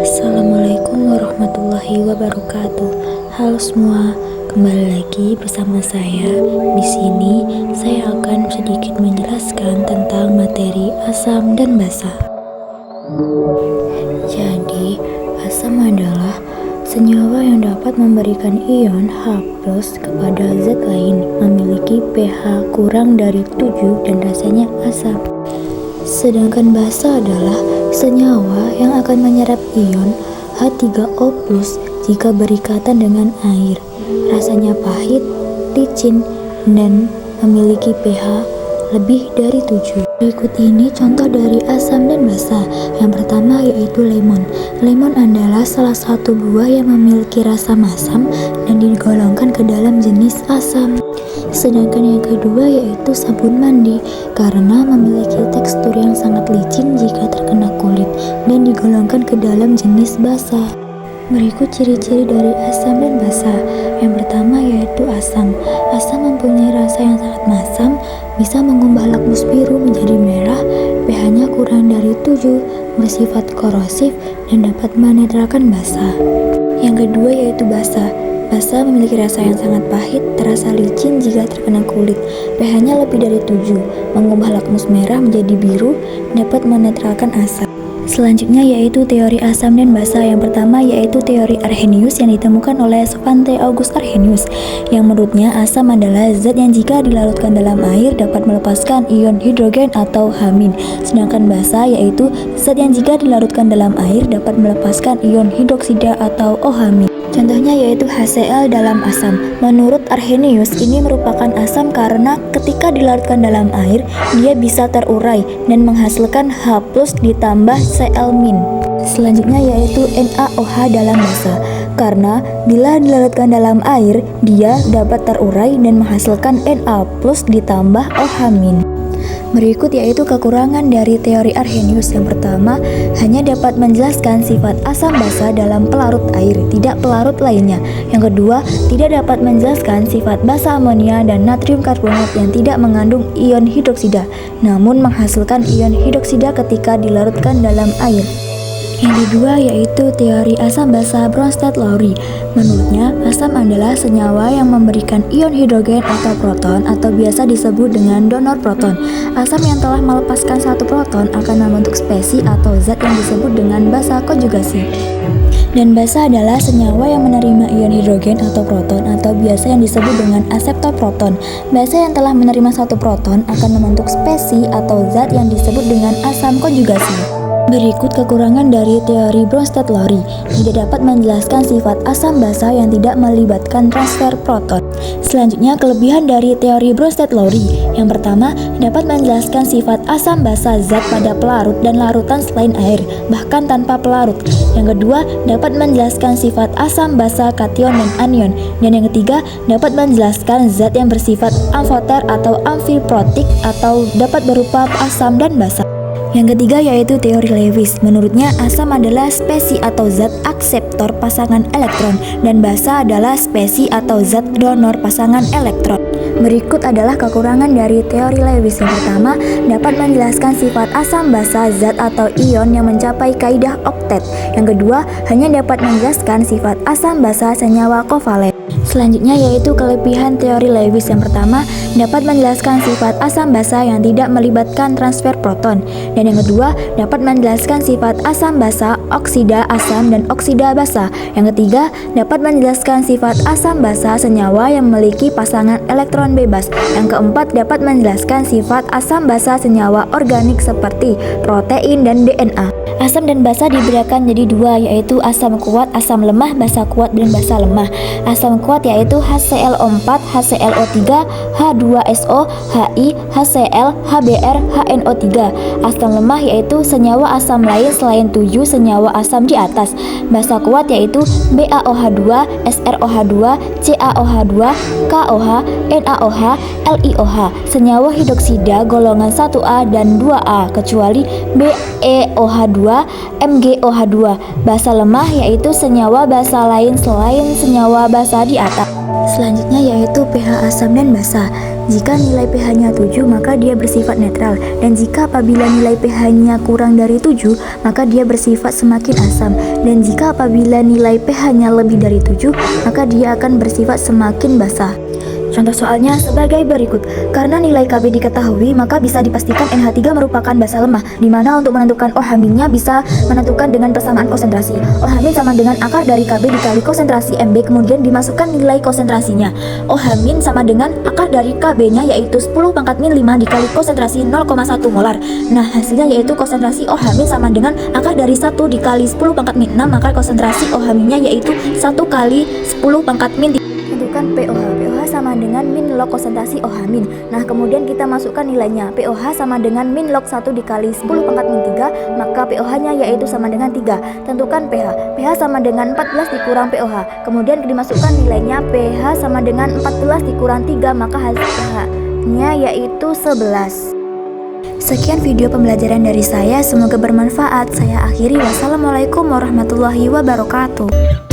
Assalamualaikum warahmatullahi wabarakatuh. Halo semua, kembali lagi bersama saya. Di sini saya akan sedikit menjelaskan tentang materi asam dan basa. Jadi, asam adalah senyawa yang dapat memberikan ion H+ kepada zat lain, memiliki pH kurang dari 7 dan rasanya asam. Sedangkan basa adalah senyawa yang akan menyerap ion H3O+ jika berikatan dengan air. Rasanya pahit, licin, dan memiliki pH lebih dari 7. Berikut ini contoh dari asam dan basa. Yang pertama yaitu lemon. Lemon adalah salah satu buah yang memiliki rasa masam dan digolongkan ke dalam jenis asam. Sedangkan yang kedua yaitu sabun mandi, karena memiliki tekstur yang sangat licin jika terkena kulit dan digolongkan ke dalam jenis basa. Berikut ciri-ciri dari asam dan basa. Yang pertama yaitu asam. Asam mempunyai rasa yang sangat masam, bisa mengubah lakmus biru menjadi merah, pH-nya kurang dari 7, bersifat korosif, dan dapat menetralkan basa. Yang kedua yaitu basa. Basa memiliki rasa yang sangat pahit, terasa licin jika terkena kulit, pH-nya lebih dari 7, mengubah lakmus merah menjadi biru, dapat menetralkan asam. Selanjutnya yaitu teori asam dan basa. Yang pertama yaitu teori Arrhenius yang ditemukan oleh Svante August Arrhenius, yang menurutnya asam adalah zat yang jika dilarutkan dalam air dapat melepaskan ion hidrogen atau H-. Sedangkan basa yaitu zat yang jika dilarutkan dalam air dapat melepaskan ion hidroksida atau OH-. Contohnya yaitu HCl dalam asam. Menurut Arrhenius, ini merupakan asam karena ketika dilarutkan dalam air, dia bisa terurai dan menghasilkan H+ ditambah Cl-. Selanjutnya yaitu NaOH dalam basa. Karena bila dilarutkan dalam air, dia dapat terurai dan menghasilkan Na+ ditambah OH-. Berikut yaitu kekurangan dari teori Arrhenius. Yang pertama, hanya dapat menjelaskan sifat asam basa dalam pelarut air, tidak pelarut lainnya. Yang kedua, tidak dapat menjelaskan sifat basa amonia dan natrium karbonat yang tidak mengandung ion hidroksida, namun menghasilkan ion hidroksida ketika dilarutkan dalam air. Yang kedua yaitu teori asam basa Bronsted-Lowry. Menurutnya, asam adalah senyawa yang memberikan ion hidrogen atau proton atau biasa disebut dengan donor proton. Asam yang telah melepaskan satu proton akan membentuk spesi atau zat yang disebut dengan basa konjugasi. Dan basa adalah senyawa yang menerima ion hidrogen atau proton atau biasa yang disebut dengan akseptor proton. Basa yang telah menerima satu proton akan membentuk spesi atau zat yang disebut dengan asam konjugasi. Berikut kekurangan dari teori Bronsted-Lowry. Tidak dapat menjelaskan sifat asam basa yang tidak melibatkan transfer proton. Selanjutnya kelebihan dari teori Bronsted-Lowry. Yang pertama, dapat menjelaskan sifat asam basa zat pada pelarut dan larutan selain air, bahkan tanpa pelarut. Yang kedua, dapat menjelaskan sifat asam basa kation dan anion. Dan yang ketiga, dapat menjelaskan zat yang bersifat amfoter atau amfiprotik atau dapat berupa asam dan basa. Yang ketiga yaitu teori Lewis. Menurutnya asam adalah spesi atau zat akseptor pasangan elektron dan basa adalah spesi atau zat donor pasangan elektron. Berikut adalah kekurangan dari teori Lewis. Yang pertama, dapat menjelaskan sifat asam basa zat atau ion yang mencapai kaidah oktet. Yang kedua, hanya dapat menjelaskan sifat asam basa senyawa kovalen. Selanjutnya yaitu kelebihan teori Lewis. Yang pertama, dapat menjelaskan sifat asam basa yang tidak melibatkan transfer proton. Dan yang kedua, dapat menjelaskan sifat asam basa, oksida asam, dan oksida basa. Yang ketiga, dapat menjelaskan sifat asam basa senyawa yang memiliki pasangan elektron bebas. Yang keempat, dapat menjelaskan sifat asam basa senyawa organik seperti protein dan DNA. Asam dan basa dibedakan jadi dua, yaitu asam kuat, asam lemah, basa kuat, dan basa lemah. Asam kuat yaitu HClO4, HClO3, H2SO, Hi, HCl, HBr, HNO3. Asam lemah yaitu senyawa asam lain selain 7 senyawa asam di atas. Basa kuat yaitu BaOH2, SrOH2, CaOH2, KOH, NaOH, LiOH. Senyawa hidroksida golongan 1A dan 2A kecuali BeOH2, MgOH2. Basa lemah yaitu senyawa basa lain selain senyawa basa di atas. Selanjutnya yaitu pH asam dan basa. Jika nilai pH-nya 7 maka dia bersifat netral, dan jika apabila nilai pH-nya kurang dari 7 maka dia bersifat semakin asam, dan jika apabila nilai pH-nya lebih dari 7 maka dia akan bersifat semakin basa. Contoh soalnya sebagai berikut. Karena nilai Kb diketahui, maka bisa dipastikan NH3 merupakan basa lemah, di mana untuk menentukan OH-nya bisa menentukan dengan persamaan konsentrasi. OH- sama dengan akar dari Kb dikali konsentrasi Mb, kemudian dimasukkan nilai konsentrasinya. OH- sama dengan akar dari Kb-nya yaitu 10⁻⁵ dikali konsentrasi 0,1 molar. Nah, hasilnya yaitu konsentrasi OH- sama dengan akar dari 1 dikali 10⁻⁶, maka konsentrasi OH-nya yaitu 1 kali 10⁻⁻. Tentukan pOH sama dengan min log konsentrasi OH-. Nah, kemudian kita masukkan nilainya. pOH sama dengan min log 1 dikali 10⁻⁵, maka pOH-nya yaitu sama dengan 3. Tentukan pH. pH sama dengan 14 dikurang pOH. Kemudian dimasukkan nilainya. pH sama dengan 14 dikurang 3, maka hasil pH-nya yaitu 11. Sekian video pembelajaran dari saya, semoga bermanfaat. Saya akhiri, wassalamualaikum warahmatullahi wabarakatuh.